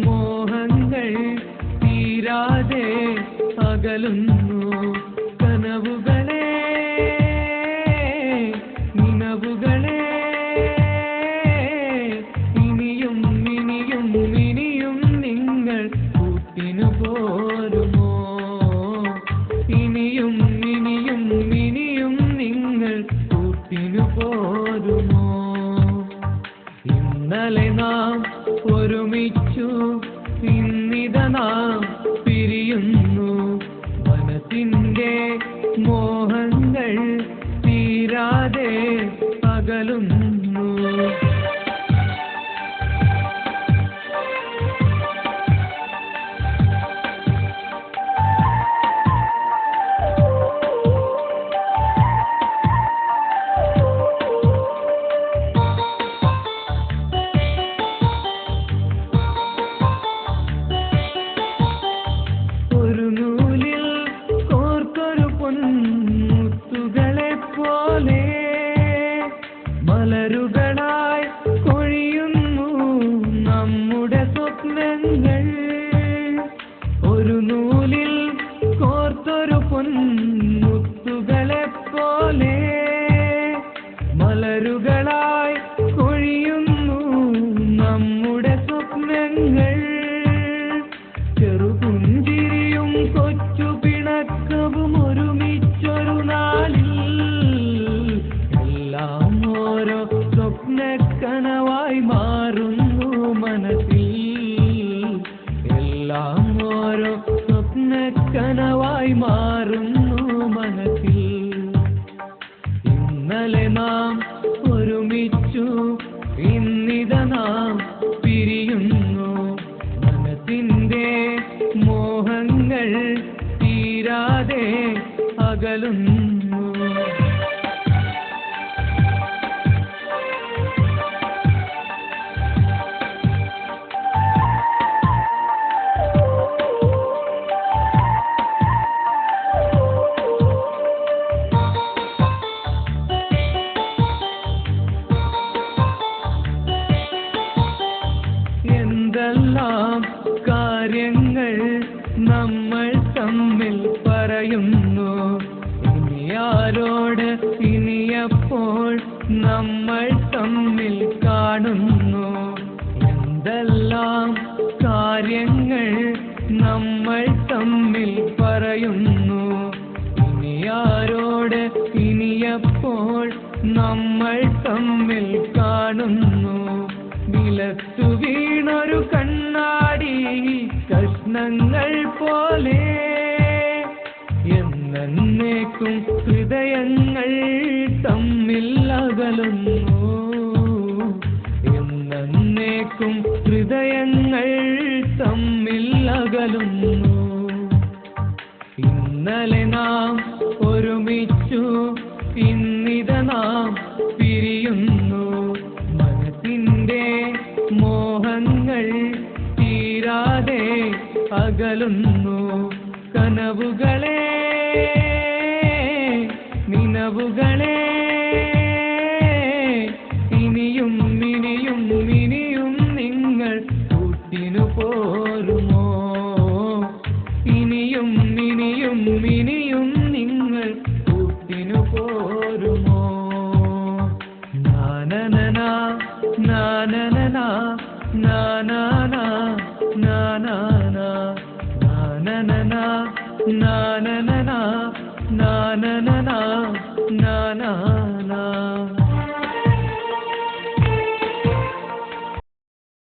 മോഹങ്ങൾ തീരാതെ അകലുന്നു കനവുകളെ നിനവുകളെ ഇനിയും ഇനിയും ഇനിയും നിങ്ങൾ കൂട്ടിനു പോരുമോ ഇനിയും ഇനിയും ഇനിയും നിങ്ങൾ കൂട്ടിനു പോരുമോ ഇന്നലെ നാം ഒരുമിച്ചു ഇന്നിത നാം പിരിയുന്നു മനസ്സിന്റെ മോഹങ്ങൾ തീരാതെ അകലുന്നു മലരുകളായി കൊഴിയുന്നു നമ്മുടെ സ്വപ്നങ്ങൾ ഒരു നൂലിൽ കോർത്തൊരു പൊൻമുത്തുകളെ പോലെ മലരുകളായി കൊഴിയുന്നു നമ്മുടെ സ്വപ്നങ്ങൾ ചെറുപുഞ്ചിരിയും കൊച്ചു പിണക്കവും ഒരുമിച്ചൊരു നാളിൽ എല്ലാം ഓരോ സ്വപ്നക്കനവായി മാറുന്നു മനസ്സിൽ എല്ലാം ഓരോ സ്വപ്നക്കനവായി മാറുന്നു മനസ്സിൽ ഇന്നലെ നാം ഒരുമിച്ചു ഇന്നിത നാം പിരിയുന്നു മനസ്സിന്റെ മോഹങ്ങൾ തീരാതെ അകലുന്നു എന്തെല്ലാം കാര്യങ്ങൾ നമ്മൾ തമ്മിൽ പറയുന്നു ഇനിയാരോട് ഇനിയപ്പോൾ നമ്മൾ തമ്മിൽ കാണുന്നു എന്തെല്ലാം കാര്യങ്ങൾ നമ്മൾ തമ്മിൽ പറയുന്നു ഇനിയാരോട് ഇനിയപ്പോൾ നമ്മൾ തമ്മിൽ കാണുന്നു നിലത്തു വീണൊരു കണ്ണാടി കഷ്ണങ്ങൾ പോലെ എന്നേക്കും ഹൃദയങ്ങൾ തമ്മിൽ അകലുന്നു എന്നേക്കും ഹൃദയങ്ങൾ തമ്മിൽ അകലുന്നു ഇന്നലെ നാം ഒരുമിച്ചു ഇന്നിത നാം പിരിയുന്നു മനസ്സിന്റെ മോഹങ്ങൾ തീരാതെ അകലുന്നു കനവുകളെ നിനവുകളെ ഇനിയും ഇനിയും ഇനിയും നിങ്ങൾ കൂട്ടിനു പോരുമോ ഇനിയും ഇനിയും ഇനിയും നിങ്ങൾ കൂട്ടിനു പോരുമോ നാനന നാനന നാനന നാനന നാനന നാനന നാനന നാനന